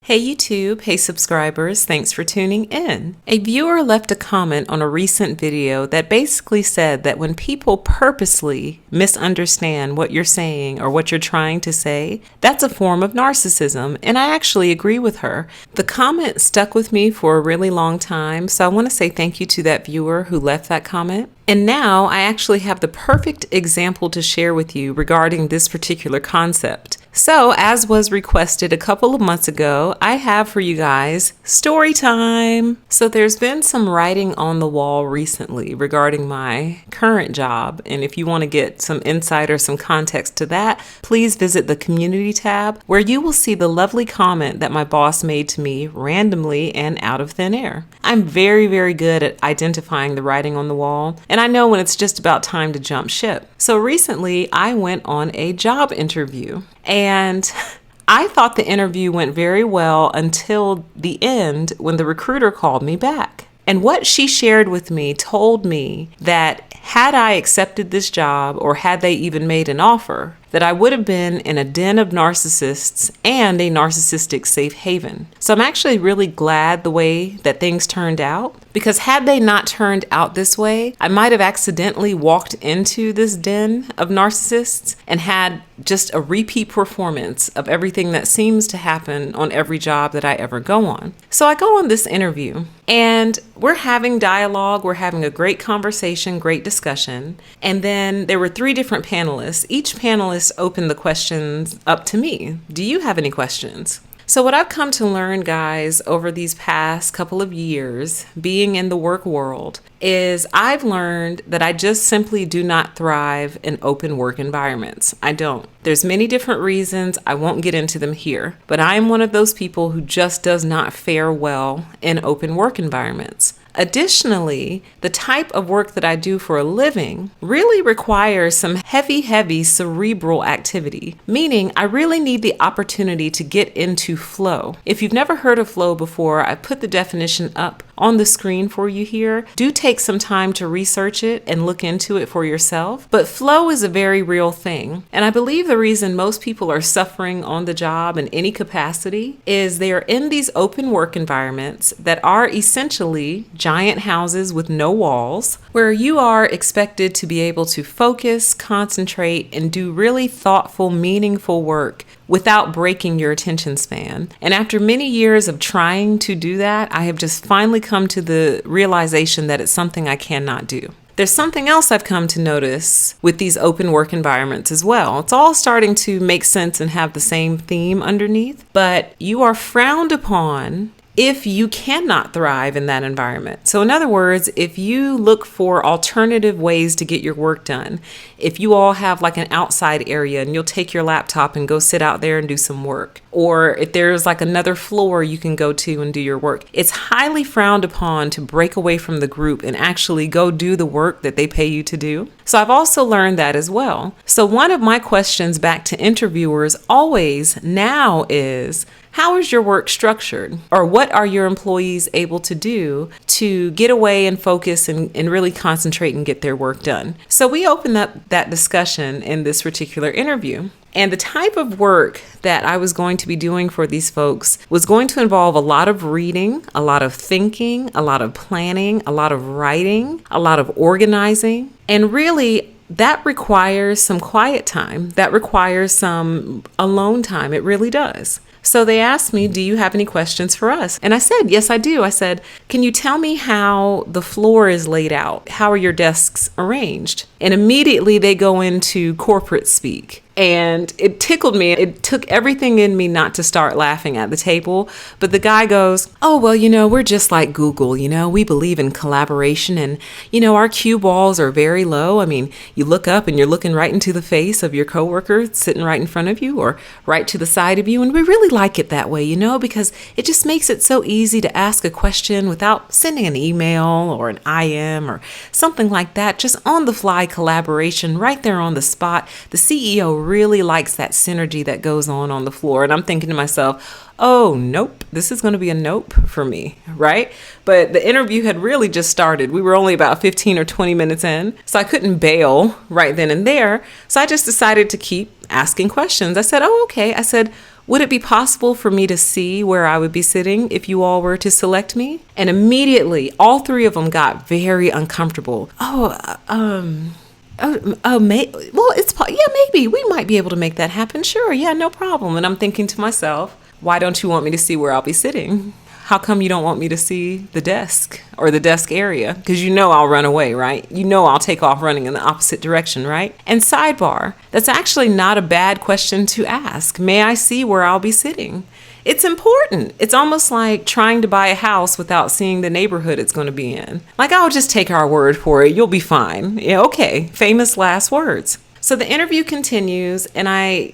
Hey YouTube, hey subscribers, thanks for tuning in. A viewer left a comment on a recent video that basically said that when people purposely misunderstand what you're saying or what you're trying to say, that's a form of narcissism, and I actually agree with her. The comment stuck with me for a really long time, so I want to say thank you to that viewer who left that comment. And now I actually have the perfect example to share with you regarding this particular concept. So, as was requested a couple of months ago, I have for you guys story time. So there's been some writing on the wall recently regarding my current job. And if you want to get some insight or some context to that, please visit the community tab where you will see the lovely comment that my boss made to me randomly and out of thin air. I'm very, very good at identifying the writing on the wall, and I know when it's just about time to jump ship. So recently I went on a job interview. And I thought the interview went very well until the end when the recruiter called me back. And what she shared with me told me that had I accepted this job, or had they even made an offer, that I would have been in a den of narcissists and a narcissistic safe haven. So I'm actually really glad the way that things turned out, because had they not turned out this way, I might have accidentally walked into this den of narcissists and had just a repeat performance of everything that seems to happen on every job that I ever go on. So I go on this interview and we're having dialogue, we're having a great conversation, great discussion. And then there were 3 different panelists. Each panelist opened the questions up to me. Do you have any questions? So what I've come to learn, guys, over these past couple of years being in the work world is I've learned that I just simply do not thrive in open work environments. I don't. There's many different reasons. I won't get into them here, but I'm one of those people who just does not fare well in open work environments. Additionally, the type of work that I do for a living really requires some heavy cerebral activity, meaning I really need the opportunity to get into flow. If you've never heard of flow before, I put the definition up on the screen for you here. Do take some time to research it and look into it for yourself. But flow is a very real thing. And I believe the reason most people are suffering on the job in any capacity is they are in these open work environments that are essentially giant houses with no walls, where you are expected to be able to focus, concentrate, and do really thoughtful, meaningful work without breaking your attention span. And after many years of trying to do that, I have just finally come to the realization that it's something I cannot do. There's something else I've come to notice with these open work environments as well. It's all starting to make sense and have the same theme underneath, but you are frowned upon if you cannot thrive in that environment. So in other words, if you look for alternative ways to get your work done, if you all have like an outside area and you'll take your laptop and go sit out there and do some work, or if there's like another floor you can go to and do your work, it's highly frowned upon to break away from the group and actually go do the work that they pay you to do. So I've also learned that as well. So one of my questions back to interviewers always now is, how is your work structured? Or what are your employees able to do to get away and focus and really concentrate and get their work done? So we opened up that discussion in this particular interview. And the type of work that I was going to be doing for these folks was going to involve a lot of reading, a lot of thinking, a lot of planning, a lot of writing, a lot of organizing. And really, that requires some quiet time. That requires some alone time. It really does. So they asked me, do you have any questions for us? And I said, yes, I do. I said, can you tell me how the floor is laid out? How are your desks arranged? And immediately they go into corporate speak. And it tickled me. It took everything in me not to start laughing at the table. But the guy goes, oh, well, we're just like Google. We believe in collaboration. And, our cue balls are very low. I mean, you look up and you're looking right into the face of your coworker sitting right in front of you or right to the side of you. And we really like it that way, because it just makes it so easy to ask a question without sending an email or an IM or something like that. Just on the fly collaboration right there on the spot. The CEO really likes that synergy that goes on the floor. And I'm thinking to myself, oh, nope, this is going to be a nope for me, right? But the interview had really just started. We were only about 15 or 20 minutes in, so I couldn't bail right then and there. So I just decided to keep asking questions. I said, oh, okay. I said, Would it be possible for me to see where I would be sitting if you all were to select me? And immediately, all three of them got very uncomfortable. Yeah, maybe we might be able to make that happen. Sure, yeah, no problem. And I'm thinking to myself, why don't you want me to see where I'll be sitting? How come you don't want me to see the desk or the desk area? Because you know I'll run away, right? You know I'll take off running in the opposite direction, right? And sidebar, that's actually not a bad question to ask. May I see where I'll be sitting? It's important. It's almost like trying to buy a house without seeing the neighborhood it's going to be in. Like, I'll just take our word for it. You'll be fine. Yeah, okay. Famous last words. So the interview continues, and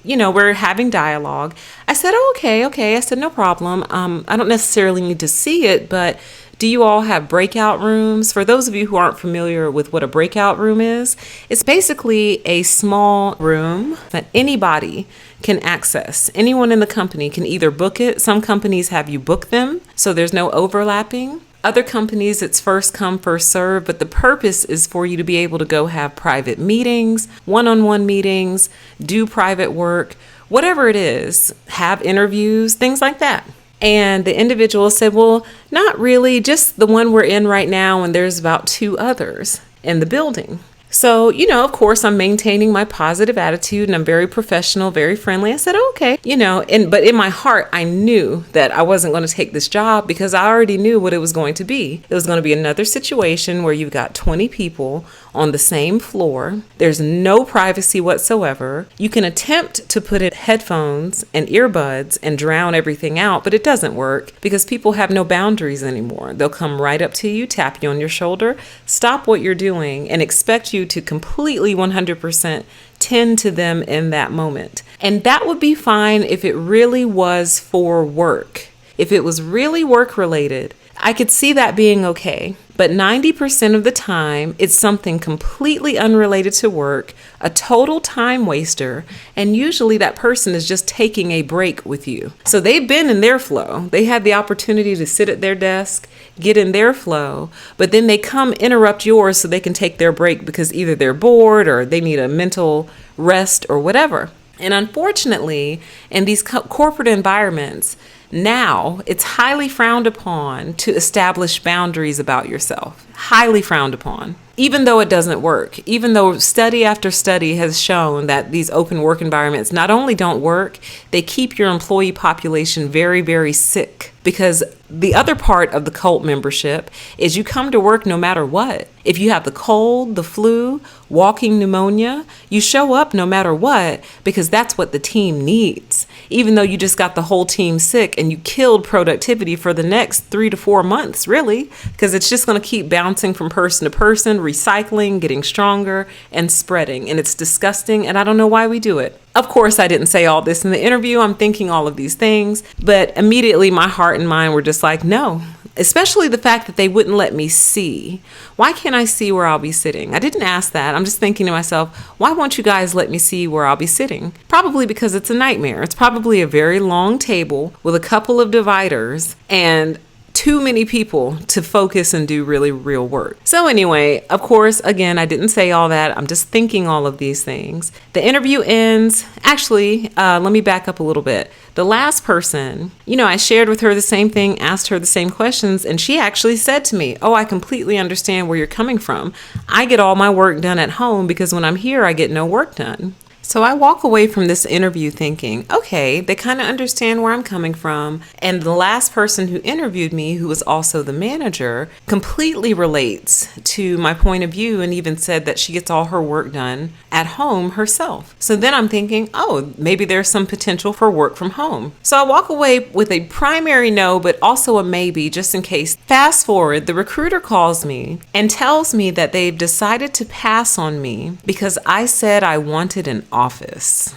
we're having dialogue. I said, oh, okay. I said, no problem. I don't necessarily need to see it, but do you all have breakout rooms? For those of you who aren't familiar with what a breakout room is, it's basically a small room that anybody can access. Anyone in the company can either book it. Some companies have you book them, so there's no overlapping. Other companies, it's first come, first serve, but the purpose is for you to be able to go have private meetings, one-on-one meetings, do private work, whatever it is, have interviews, things like that. And the individual said, well, not really, just the one we're in right now, and there's about 2 others in the building. So, of course, I'm maintaining my positive attitude and I'm very professional, very friendly. I said, okay, but in my heart, I knew that I wasn't going to take this job because I already knew what it was going to be. It was going to be another situation where you've got 20 people on the same floor. There's no privacy whatsoever. You can attempt to put in headphones and earbuds and drown everything out, but it doesn't work because people have no boundaries anymore. They'll come right up to you, tap you on your shoulder, stop what you're doing, and expect you to completely 100% tend to them in that moment. And that would be fine if it really was for work. If it was really work related, I could see that being okay. But 90% of the time, it's something completely unrelated to work, a total time waster, and usually that person is just taking a break with you. So they've been in their flow. They had the opportunity to sit at their desk, get in their flow, but then they come interrupt yours so they can take their break because either they're bored or they need a mental rest or whatever. And unfortunately, in these corporate environments, now it's highly frowned upon to establish boundaries about yourself. Highly frowned upon. Even though it doesn't work, even though study after study has shown that these open work environments not only don't work, they keep your employee population very, very sick. Because the other part of the cult membership is you come to work no matter what. If you have the cold, the flu, walking pneumonia, you show up no matter what because that's what the team needs. Even though you just got the whole team sick and you killed productivity for the next 3 to 4 months, really, because it's just going to keep bouncing from person to person, recycling, getting stronger, and spreading. And it's disgusting, and I don't know why we do it. Of course, I didn't say all this in the interview. I'm thinking all of these things, but immediately my heart and mind were just like, no. Especially the fact that they wouldn't let me see. Why can't I see where I'll be sitting? I didn't ask that. I'm just thinking to myself, why won't you guys let me see where I'll be sitting? Probably because it's a nightmare. It's probably a very long table with a couple of dividers and too many people to focus and do really real work. So anyway, of course, again, I didn't say all that. I'm just thinking all of these things. The interview ends. Actually, let me back up a little bit. The last person, I shared with her the same thing, asked her the same questions, and she actually said to me, oh, I completely understand where you're coming from. I get all my work done at home because when I'm here, I get no work done. So I walk away from this interview thinking, okay, they kind of understand where I'm coming from. And the last person who interviewed me, who was also the manager, completely relates to my point of view and even said that she gets all her work done at home herself. So then I'm thinking, oh, maybe there's some potential for work from home. So I walk away with a primary no, but also a maybe just in case. Fast forward, the recruiter calls me and tells me that they've decided to pass on me because I said I wanted an office.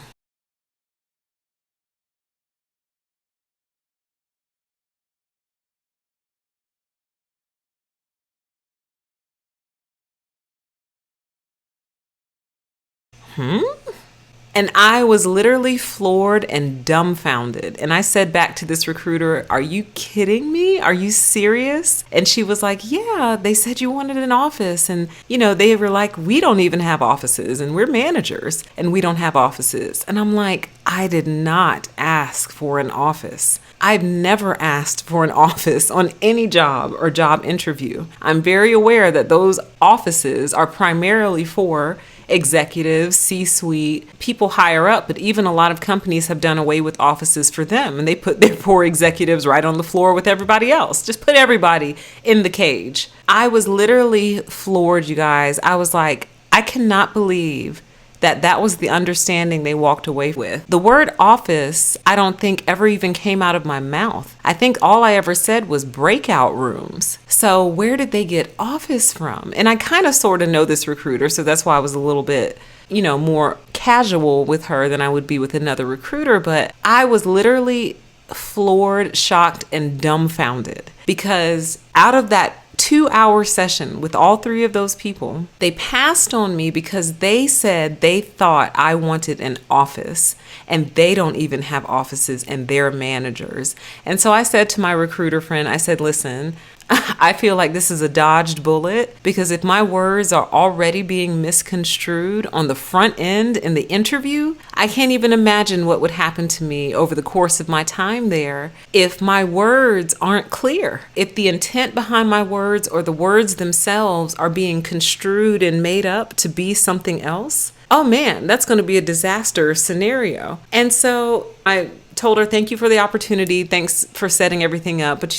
And I was literally floored and dumbfounded. And I said back to this recruiter, "Are you kidding me? Are you serious?" And she was like, "Yeah, they said you wanted an office." And, they were like, "We don't even have offices, and we're managers and we don't have offices." And I'm like, I did not ask for an office. I've never asked for an office on any job or job interview. I'm very aware that those offices are primarily for executives, C-suite, people higher up, but even a lot of companies have done away with offices for them, and they put their poor executives right on the floor with everybody else. Just put everybody in the cage. I was literally floored, you guys. I was like, I cannot believe that was the understanding they walked away with. The word office, I don't think ever even came out of my mouth. I think all I ever said was breakout rooms. So where did they get office from? And I kind of sort of know this recruiter, so that's why I was a little bit, more casual with her than I would be with another recruiter. But I was literally floored, shocked, and dumbfounded because out of that 2-hour session with all three of those people, they passed on me because they said they thought I wanted an office, and they don't even have offices, and they're managers. And so I said to my recruiter friend, I said, "Listen, I feel like this is a dodged bullet because if my words are already being misconstrued on the front end in the interview, I can't even imagine what would happen to me over the course of my time there if my words aren't clear. If the intent behind my words or the words themselves are being construed and made up to be something else, oh man, that's going to be a disaster scenario." And so I told her, "Thank you for the opportunity. Thanks for setting everything up. But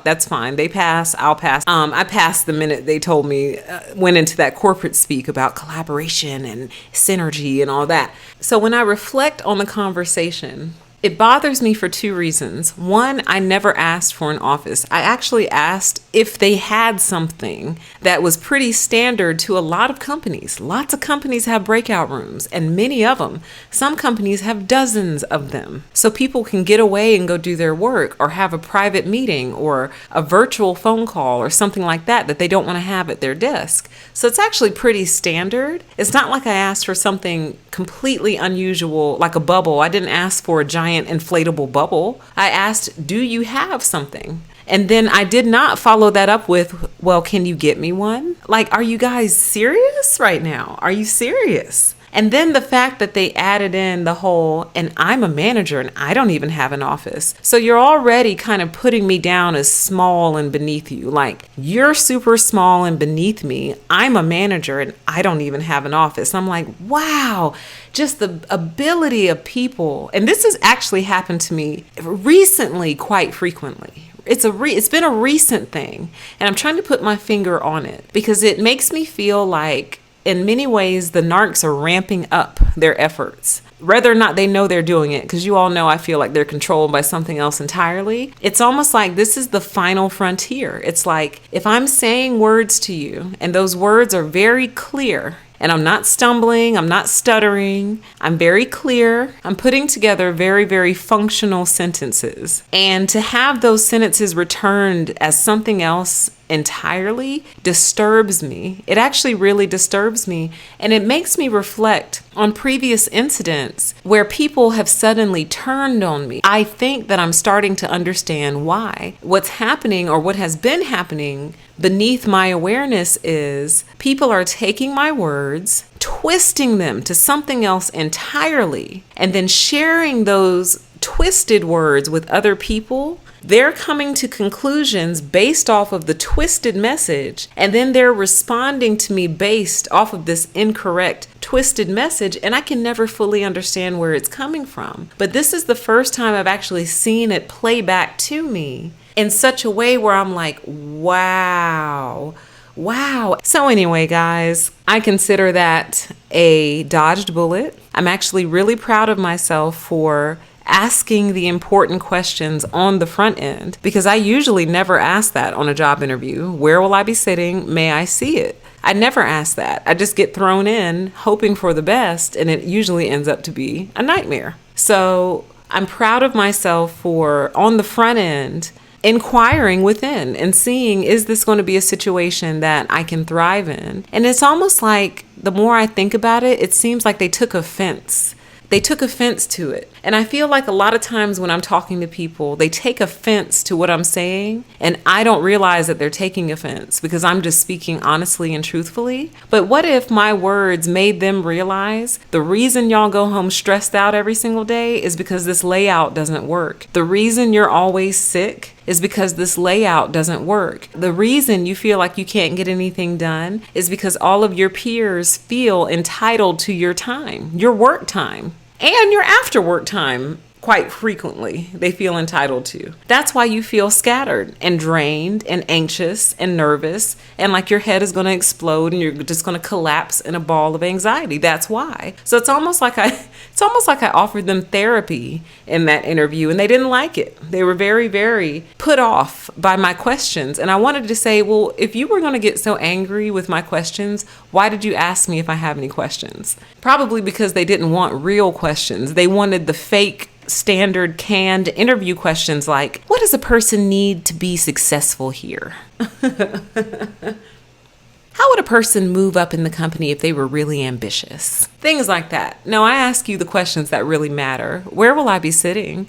that's fine. They pass, I'll pass." I passed the minute they told me, went into that corporate speak about collaboration and synergy and all that. So when I reflect on the conversation, it bothers me for two reasons. One, I never asked for an office. I actually asked if they had something that was pretty standard to a lot of companies. Lots of companies have breakout rooms, and many of them. Some companies have dozens of them. So people can get away and go do their work or have a private meeting or a virtual phone call or something like that they don't want to have at their desk. So it's actually pretty standard. It's not like I asked for something completely unusual, like a bubble. I didn't ask for a giant inflatable bubble. I asked, "Do you have something?" And then I did not follow that up with, "Well, can you get me one?" Like, are you guys serious right now? Are you serious? And then the fact that they added in the whole, "and I'm a manager and I don't even have an office." So you're already kind of putting me down as small and beneath you. Like, you're super small and beneath me. I'm a manager and I don't even have an office. I'm like, wow, just the ability of people. And this has actually happened to me recently quite frequently. It's been a recent thing, and I'm trying to put my finger on it because it makes me feel like in many ways, the narcs are ramping up their efforts. Whether or not they know they're doing it, because you all know I feel like they're controlled by something else entirely. It's almost like this is the final frontier. It's like if I'm saying words to you and those words are very clear, and I'm not stumbling, I'm not stuttering, I'm very clear, I'm putting together very, very functional sentences. And to have those sentences returned as something else entirely disturbs me. It actually really disturbs me. And it makes me reflect on previous incidents where people have suddenly turned on me. I think that I'm starting to understand why. What's happening, or what has been happening beneath my awareness, is people are taking my words, twisting them to something else entirely, and then sharing those twisted words with other people. They're coming to conclusions based off of the twisted message, and then they're responding to me based off of this incorrect, twisted message, and I can never fully understand where it's coming from. But this is the first time I've actually seen it play back to me in such a way where I'm like, wow. So anyway, guys, I consider that a dodged bullet. I'm actually really proud of myself for asking the important questions on the front end, because I usually never ask that on a job interview. Where will I be sitting? May I see it? I never ask that. I just get thrown in hoping for the best, and it usually ends up to be a nightmare. So I'm proud of myself for, on the front end, inquiring within and seeing, is this going to be a situation that I can thrive in? And it's almost like the more I think about it, it seems like they took offense They took offense to it. And I feel like a lot of times when I'm talking to people, they take offense to what I'm saying, and I don't realize that they're taking offense because I'm just speaking honestly and truthfully. But what if my words made them realize the reason y'all go home stressed out every single day is because this layout doesn't work? The reason you're always sick is because this layout doesn't work. The reason you feel like you can't get anything done is because all of your peers feel entitled to your time, your work time, and your after work time. Quite frequently, they feel entitled to. That's why you feel scattered and drained and anxious and nervous and like your head is going to explode and you're just going to collapse in a ball of anxiety. That's why. So it's almost like I offered them therapy in that interview and they didn't like it. They were very, very put off by my questions. And I wanted to say, well, if you were going to get so angry with my questions, why did you ask me if I have any questions? Probably because they didn't want real questions. They wanted the fake standard canned interview questions like, what does a person need to be successful here? How would a person move up in the company if they were really ambitious? Things like that. No, I ask you the questions that really matter. Where will I be sitting?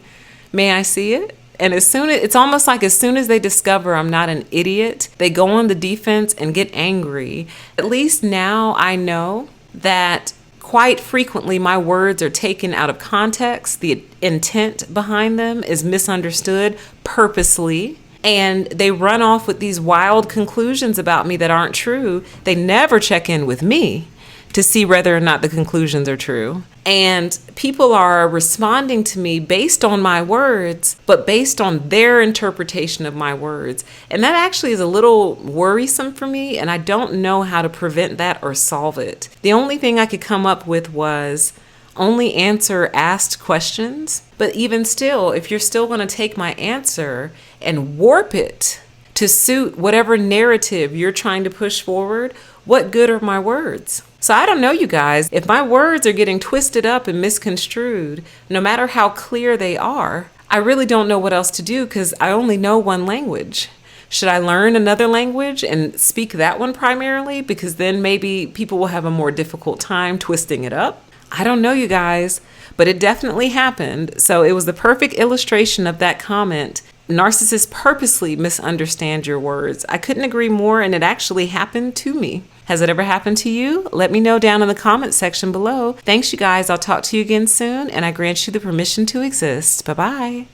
May I see it? And it's almost like as soon as they discover I'm not an idiot, they go on the defense and get angry. At least now I know that quite frequently, my words are taken out of context. The intent behind them is misunderstood purposely, and they run off with these wild conclusions about me that aren't true. They never check in with me to see whether or not the conclusions are true. And people are responding to me based on my words, but based on their interpretation of my words. And that actually is a little worrisome for me, and I don't know how to prevent that or solve it. The only thing I could come up with was only answer asked questions. But even still, if you're still going to take my answer and warp it to suit whatever narrative you're trying to push forward, what good are my words? So I don't know, you guys, if my words are getting twisted up and misconstrued, no matter how clear they are, I really don't know what else to do because I only know one language. Should I learn another language and speak that one primarily? Because then maybe people will have a more difficult time twisting it up. I don't know, you guys, but it definitely happened. So it was the perfect illustration of that comment. Narcissists purposely misunderstand your words. I couldn't agree more, and it actually happened to me. Has it ever happened to you? Let me know down in the comment section below. Thanks, you guys. I'll talk to you again soon, and I grant you the permission to exist. Bye-bye.